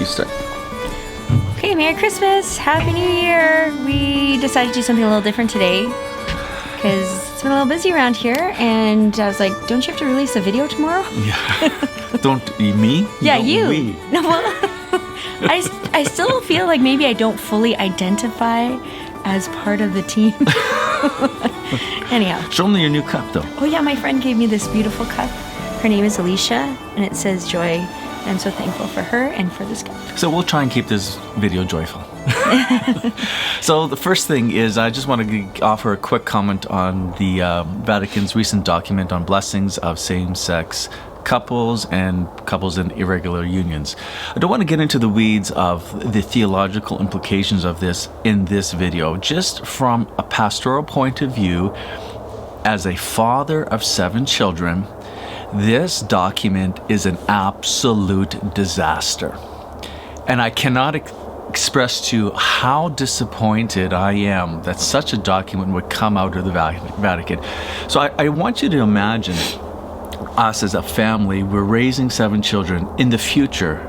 You start. Okay, Merry Christmas, Happy New Year. We decided to do something a little different today because it's been a little busy around here, and I was like, don't you have to release a video tomorrow? Yeah. Don't me? Yeah, no, you. We. No, well, I still feel like maybe I don't fully identify as part of the team. Anyhow. Show them your new cup, though. Oh, yeah, my friend gave me this beautiful cup. Her name is Alicia, and it says joy. I'm so thankful for her and for this cup. So we'll try and keep this video joyful. So the first thing is I just want to offer a quick comment on the Vatican's recent document on blessings of same-sex couples and couples in irregular unions. I don't want to get into the weeds of the theological implications of this in this video. Just from a pastoral point of view, as a father of 7 children, this document is an absolute disaster. And I cannot express to you how disappointed I am that such a document would come out of the Vatican. So I want you to imagine us as a family. We're raising 7 children. In the future,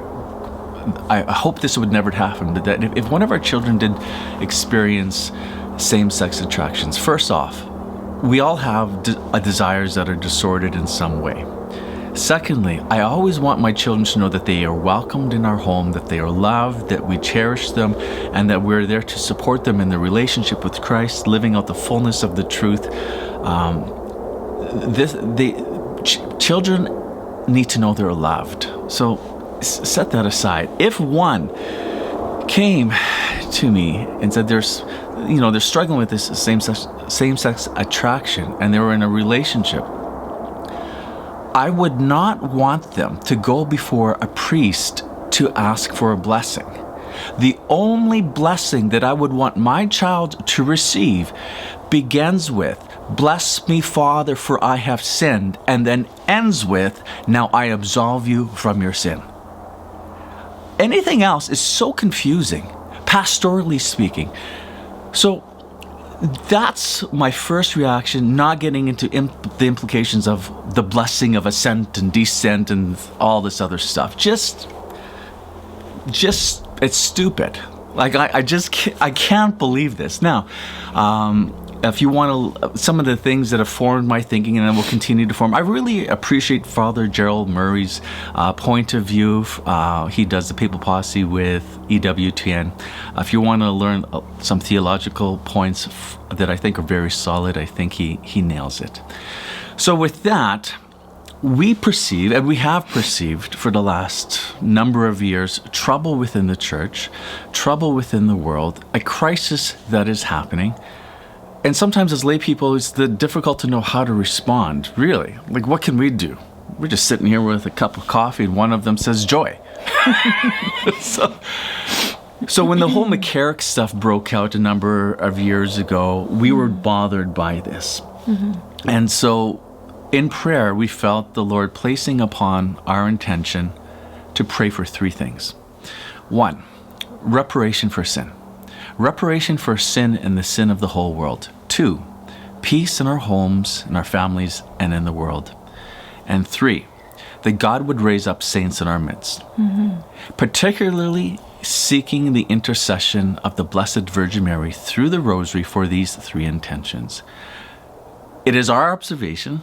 I hope this would never happen, but that if one of our children did experience same-sex attractions, first off, we all have desires that are disordered in some way. Secondly, I always want my children to know that they are welcomed in our home, that they are loved, that we cherish them, and that we're there to support them in their relationship with Christ, living out the fullness of the truth. Children need to know they're loved. So set that aside. If one came to me and said they're struggling with this same-sex attraction and they were in a relationship, I would not want them to go before a priest to ask for a blessing. The only blessing that I would want my child to receive begins with, "Bless me, Father, for I have sinned," and then ends with, "Now I absolve you from your sin." Anything else is so confusing, pastorally speaking. So that's my first reaction, not getting into the implications of the blessing of ascent and descent and all this other stuff. Just it's stupid. Like I can't believe this. Now, if you want to, some of the things that have formed my thinking and will continue to form, I really appreciate Father Gerald Murray's point of view. He does the Papal Posse with EWTN. If you want to learn some theological points that I think are very solid, I think he nails it. So with that, we perceive, and we have perceived for the last number of years, trouble within the church, trouble within the world, a crisis that is happening. And sometimes as lay people, it's difficult to know how to respond, really. Like, what can we do? We're just sitting here with a cup of coffee and one of them says joy. So when the whole McCarrick stuff broke out a number of years ago, we were bothered by this. Mm-hmm. And so in prayer, we felt the Lord placing upon our intention to pray for 3 things. 1, reparation for sin. Reparation for sin and the sin of the whole world. 2, peace in our homes, in our families, and in the world. And 3, that God would raise up saints in our midst. Mm-hmm. Particularly seeking the intercession of the Blessed Virgin Mary through the Rosary for these 3 intentions. It is our observation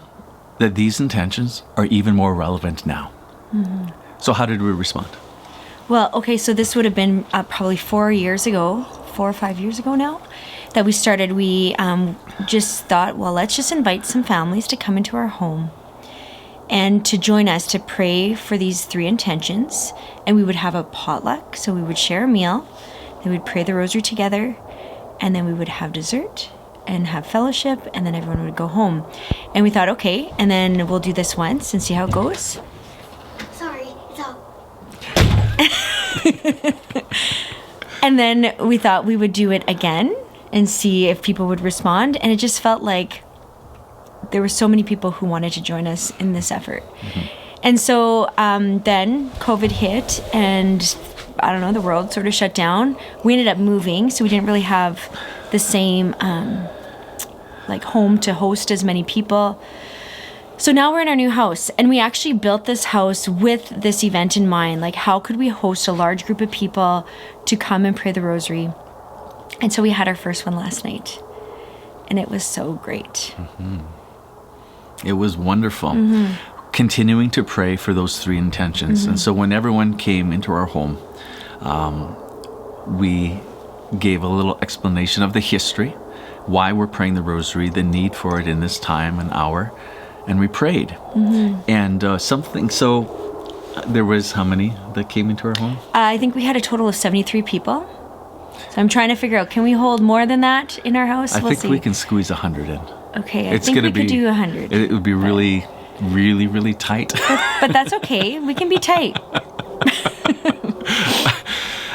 that these intentions are even more relevant now. Mm-hmm. So how did we respond? Well, okay, so this would have been probably 4 or 5 years ago now that we started. We just thought, well, let's just invite some families to come into our home and to join us to pray for these 3 intentions. And we would have a potluck, so we would share a meal, then we'd pray the rosary together, and then we would have dessert and have fellowship, and then everyone would go home. And we thought, okay, and then we'll do this once and see how it goes. Sorry, it's all. And then we thought we would do it again and see if people would respond. And it just felt like there were so many people who wanted to join us in this effort. Mm-hmm. And so then COVID hit and I don't know, the world sort of shut down. We ended up moving, so we didn't really have the same home to host as many people. So now we're in our new house, and we actually built this house with this event in mind. Like, how could we host a large group of people to come and pray the rosary? And so we had our first one last night, and it was so great. It was wonderful. Continuing to pray for those three intentions. And so when everyone came into our home, we gave a little explanation of the history, why we're praying the rosary, the need for it in this time and hour. And we prayed. And so there was how many that came into our home? I think we had a total of 73 people. So I'm trying to figure out, can we hold more than that in our house? I We'll think see. we can squeeze 100 in. Okay, I think we could do 100. It would be really, really, really tight. But that's okay. We can be tight.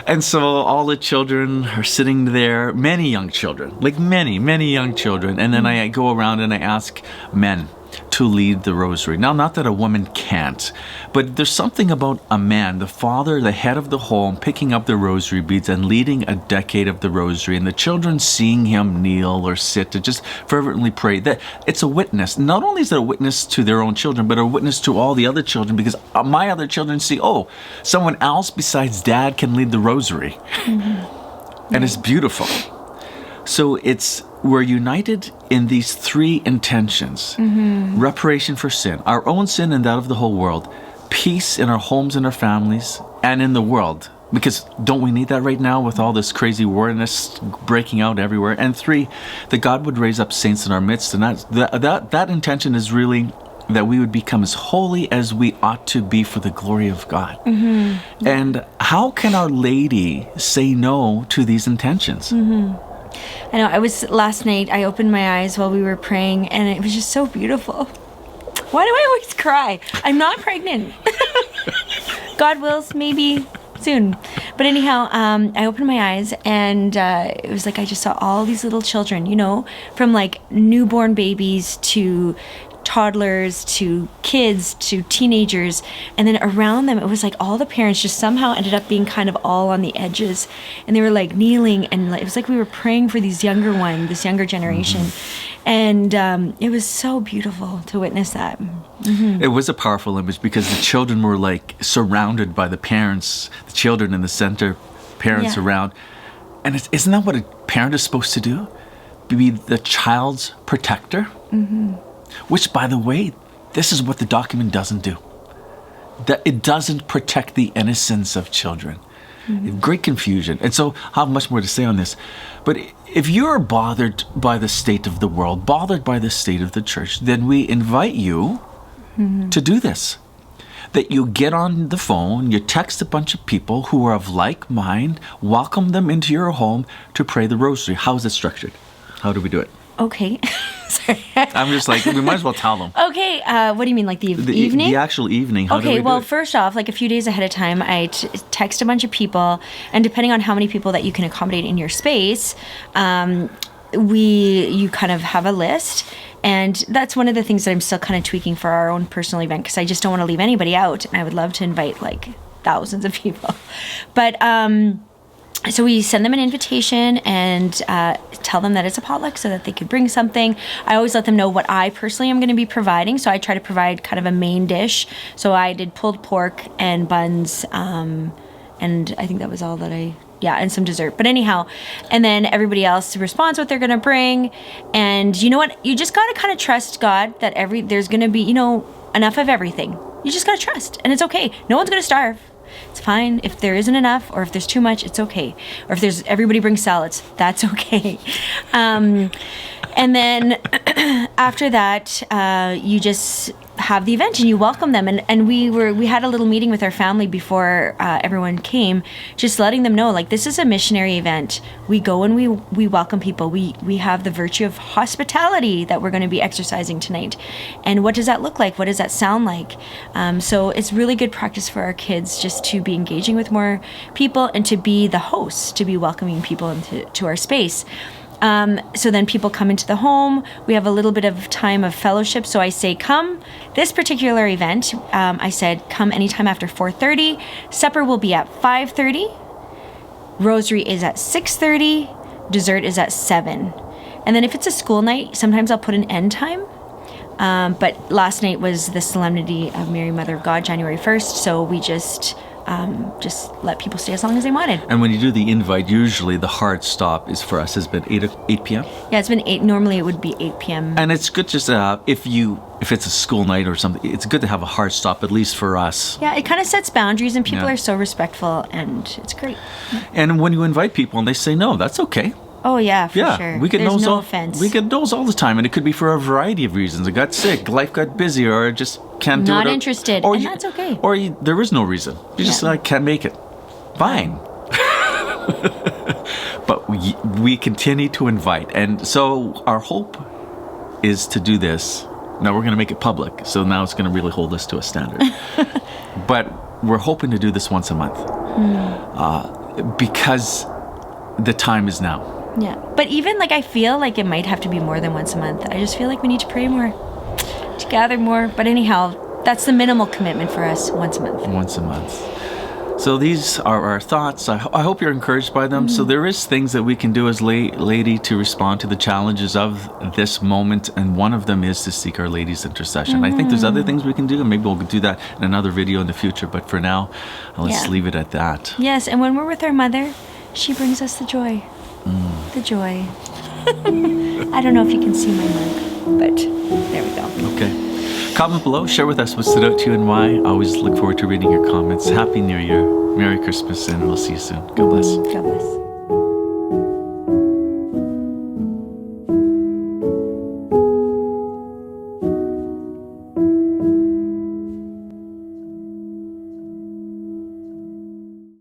And so all the children are sitting there, many young children, like many, many young children. And then I go around and I ask men to lead the rosary. Now, not that a woman can't, but there's something about a man, the father, the head of the home, picking up the rosary beads and leading a decade of the rosary, and the children seeing him kneel or sit to just fervently pray. That it's a witness. Not only is it a witness to their own children, but a witness to all the other children, because my other children see, oh, someone else besides dad can lead the rosary. And it's beautiful. So we're united in these three intentions. Reparation for sin, our own sin and that of the whole world. Peace in our homes and our families and in the world. Because don't we need that right now with all this crazy warness breaking out everywhere? And 3, that God would raise up saints in our midst. And that intention is really that we would become as holy as we ought to be for the glory of God. And how can Our Lady say no to these intentions? I know, last night, I opened my eyes while we were praying, and it was just so beautiful. Why do I always cry? I'm not pregnant. God wills, maybe soon. But anyhow, I opened my eyes, and it was like I just saw all these little children, from like newborn babies to toddlers to kids to teenagers, and then around them it was like all the parents just somehow ended up being kind of all on the edges, and they were like kneeling, and it was like we were praying for these younger generation. And it was so beautiful to witness that. It was a powerful image because the children were like surrounded by the parents, the children in the center, parents around. And isn't that what a parent is supposed to do? Be the child's protector? Which, by the way, this is what the document doesn't do. That it doesn't protect the innocence of children. Great confusion. And so I have much more to say on this. But if you're bothered by the state of the world, bothered by the state of the church, then we invite you to do this. That you get on the phone, you text a bunch of people who are of like mind, welcome them into your home to pray the rosary. How is it structured? How do we do it? Okay. Sorry. I'm just like, we might as well tell them. Okay, what do you mean, like the evening? The actual evening. How do we do well, it? first off, like a few days ahead of time, I text a bunch of people, and depending on how many people that you can accommodate in your space, you kind of have a list. And that's one of the things that I'm still kind of tweaking for our own personal event, because I just don't want to leave anybody out, and I would love to invite like thousands of people. But so we send them an invitation and tell them that it's a potluck so that they could bring something. I always let them know what I personally am going to be providing. So I try to provide kind of a main dish. So I did pulled pork and buns, and I think that was all that and some dessert. But anyhow, and then everybody else responds what they're going to bring. And you know what? You just got to kind of trust God that there's going to be, enough of everything. You just got to trust. And it's okay. No one's going to starve. It's fine. If there isn't enough, or if there's too much, it's okay. Or if everybody brings salads, that's okay. And then after that, you just have the event and you welcome them. And we had a little meeting with our family before everyone came, just letting them know, like, this is a missionary event. We go and we welcome people. We have the virtue of hospitality that we're going to be exercising tonight. And what does that look like? What does that sound like? So it's really good practice for our kids just to be engaging with more people and to be the hosts, to be welcoming people into our space. So then people come into the home. We have a little bit of time of fellowship. So I say, come. This particular event, I said, come anytime after 4:30. Supper will be at 5:30. Rosary is at 6:30. Dessert is at 7. And then if it's a school night, sometimes I'll put an end time. But last night was the Solemnity of Mary, Mother of God, January 1st. So we just let people stay as long as they wanted. And when you do the invite, usually the hard stop is for us has been 8 p.m. Yeah, it's been 8. Normally it would be 8 p.m. And it's good just if it's a school night or something, it's good to have a hard stop, at least for us. Yeah, it kind of sets boundaries, and people Yeah. are so respectful, and it's great. And when you invite people and they say no, that's okay. Oh yeah, for Yeah, sure. we get There's no's no all, offense. We get no's all the time, and it could be for a variety of reasons. I got sick, life got busy, or just can't do it. Not interested, and that's okay. Or there is no reason. You just can't make it. Fine. But we continue to invite, and so our hope is to do this. Now we're going to make it public, so now it's going to really hold us to a standard. But we're hoping to do this once a month because the time is now. Yeah, but even I feel like it might have to be more than once a month. I just feel like we need to pray more, to gather more. But anyhow, that's the minimal commitment for us, once a month. Once a month. So these are our thoughts. I hope you're encouraged by them. So there is things that we can do as lady to respond to the challenges of this moment, and one of them is to seek Our Lady's intercession. I think there's other things we can do, and maybe we'll do that in another video in the future. But for now, let's leave it at that. Yes, and when we're with our mother, she brings us the joy. The joy. I don't know if you can see my mug, but there we go. Okay. Comment below, share with us what stood out to you and why. I always look forward to reading your comments. Happy New Year, Merry Christmas, and we'll see you soon. God bless. God bless.